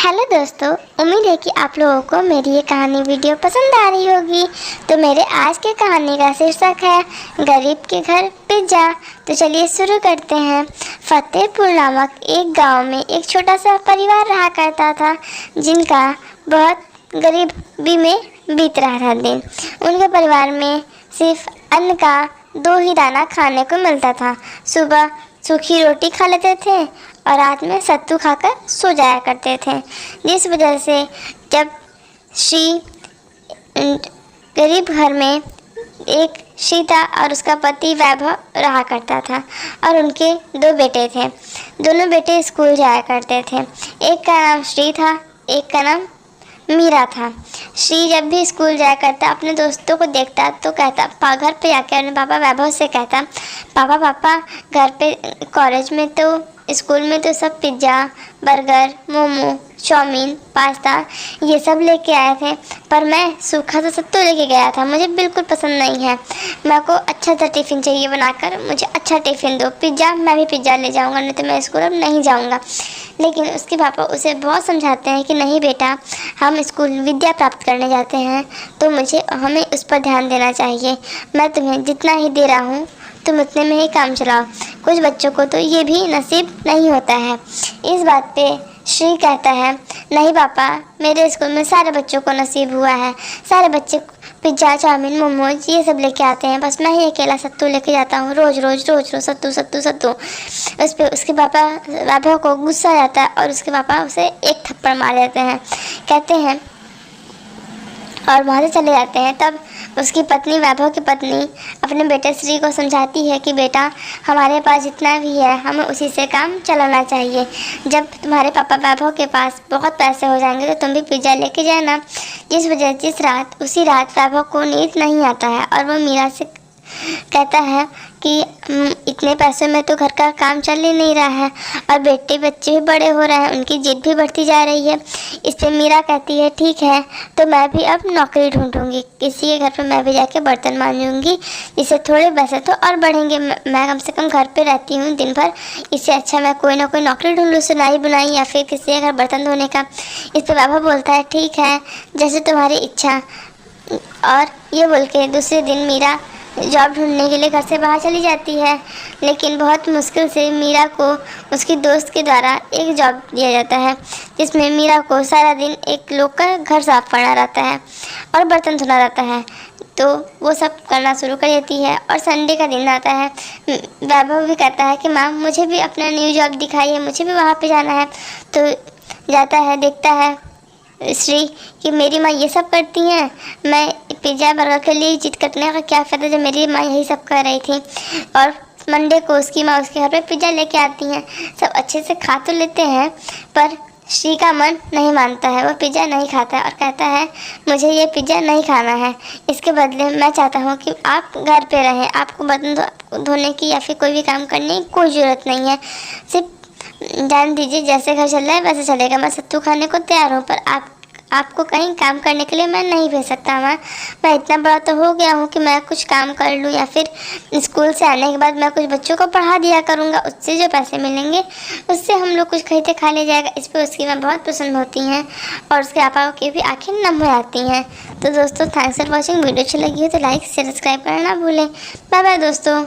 Hello दोस्तों, उम्मीद है कि आप लोगों को मेरी ये कहानी वीडियो पसंद आ रही होगी। तो मेरे आज के कहानी का शीर्षक है गरीब के घर पिज्ज़ा। तो चलिए शुरू करते हैं। फतेहपुर नामक एक गांव में एक छोटा सा परिवार रहा करता था, जिनका बहुत गरीबी में बीत रहा था दिन। उनके परिवार में सिर्फ अन्न का 2 ही दाना खाने को मिलता था। सुबह सूखी रोटी खा लेते थे और रात में सत्तू खाकर सो जाया करते थे, जिस वजह से जब श्री गरीब घर में एक सीता और उसका पति वैभव रहा करता था और उनके 2 बेटे थे। दोनों बेटे स्कूल जाया करते थे। एक का नाम श्री था, एक का नाम मीरा था। श्री जब भी स्कूल जाया करता, अपने दोस्तों को देखता तो कहता, घर पे जाकर अपने पापा वैभव से कहता, पापा घर पे कॉलेज में तो स्कूल में तो सब pizza, burger, momo, chowmein, pasta ये सब लेके आए थे, पर मैं सूखा सा सत्तू लेके गया था। मुझे बिल्कुल पसंद नहीं है। मेरे को अच्छा सा टिफ़िन चाहिए बनाकर, मुझे अच्छा टिफ़िन दो। पिज़्ज़ा, मैं भी पिज़्ज़ा ले जाऊंगा, नहीं तो मैं स्कूल अब नहीं जाऊंगा। लेकिन उसके पापा उसे बहुत समझाते हैं कि नहीं बेटा, हम स्कूल विद्या प्राप्त करने जाते हैं तो हमें उस पर ध्यान देना चाहिए। मैं तुम्हें जितना ही दे रहा हूँ तुम उतने में ही काम चलाओ। कुछ बच्चों को तो ये भी नसीब नहीं होता है। इस बात पे श्री कहता है, नहीं पापा, मेरे स्कूल में सारे बच्चों को नसीब हुआ है। सारे बच्चे पिज़्ज़ा, चाउमीन, मोमोज ये सब लेके आते हैं, बस मैं ही अकेला सत्तू लेके जाता हूँ रोज़ सत्तू सत्तू सत्तू। उस पर उसके पापा वैभव को गुस्सा आ जाता है और उसके पापा उसे एक थप्पड़ मार देते हैं, कहते हैं, और वहाँ से चले जाते हैं। तब उसकी पत्नी, वैभव की पत्नी, अपने बेटे श्री को समझाती है कि बेटा, हमारे पास जितना भी है हमें उसी से काम चलाना चाहिए। जब तुम्हारे पापा वैभव के पास बहुत पैसे हो जाएंगे तो तुम भी पिज़्ज़ा लेके जाना। उसी रात वैभव को नींद नहीं आता है और वो मीरा से कहता है कि इतने पैसों में तो घर का काम चल ही नहीं रहा है और बच्चे भी बड़े हो रहे हैं, उनकी जिद भी बढ़ती जा रही है। इस पर मीरा कहती है, ठीक है तो मैं भी अब नौकरी ढूंढूंगी, किसी के घर पे मैं भी जाके बर्तन मांजूंगी, इससे थोड़े पैसे तो और बढ़ेंगे। मैं कम से कम घर पे रहती हूँ दिन भर, इससे अच्छा मैं कोई ना कोई नौकरी ढूंढ लूँ, सिलाई बुनाई या फिर किसी के घर बर्तन धोने का। इस पर बाबा बोलता है, ठीक है जैसे तुम्हारी इच्छा। और ये बोल के दूसरे दिन मीरा जॉब ढूंढने के लिए घर से बाहर चली जाती है। लेकिन बहुत मुश्किल से मीरा को उसकी दोस्त के द्वारा एक जॉब दिया जाता है, जिसमें मीरा को सारा दिन एक लोग का घर साफ करना रहता है और बर्तन धोना रहता है। तो वो सब करना शुरू कर देती है और संडे का दिन आता है। वैभव भी कहता है कि माँ, मुझे भी अपना न्यू जॉब दिखाइए, मुझे भी वहाँ पे जाना है। तो जाता है, देखता है श्री कि मेरी माँ ये सब करती हैं, मैं पिज़्ज़ा बर्गर के लिए जिद करने का क्या फ़ायदा जब मेरी माँ यही सब कर रही थी। और मंडे को उसकी माँ उसके घर पे पिज़्ज़ा लेके आती हैं। सब अच्छे से खा तो लेते हैं, पर श्री का मन नहीं मानता है, वो पिज़्ज़ा नहीं खाता है और कहता है, मुझे ये पिज़्ज़ा नहीं खाना है, इसके बदले मैं चाहता हूँ कि आप घर पे रहें, आपको बर्तन धोने की या फिर कोई भी काम करने की कोई ज़रूरत नहीं है, सिर्फ जान दीजिए जैसे घर चल रहा है वैसे चलेगा। मैं सत्तू खाने को तैयार हूँ, पर आपको कहीं काम करने के लिए मैं नहीं भेज सकता। मैं इतना बड़ा तो हो गया हूँ कि मैं कुछ काम कर लूँ या फिर स्कूल से आने के बाद मैं कुछ बच्चों को पढ़ा दिया करूँगा, उससे जो पैसे मिलेंगे उससे हम लोग कुछ खरीदे खा ले जाएगा। इस पर उसकी माँ बहुत पसंद होती हैं और उसके पापा की भी आँखें नम हो जाती हैं। तो दोस्तों, थैंक्स फॉर वॉचिंग। वीडियो अच्छी लगी हो तो लाइक सब्सक्राइब करना ना भूलें। बाय बाय दोस्तों।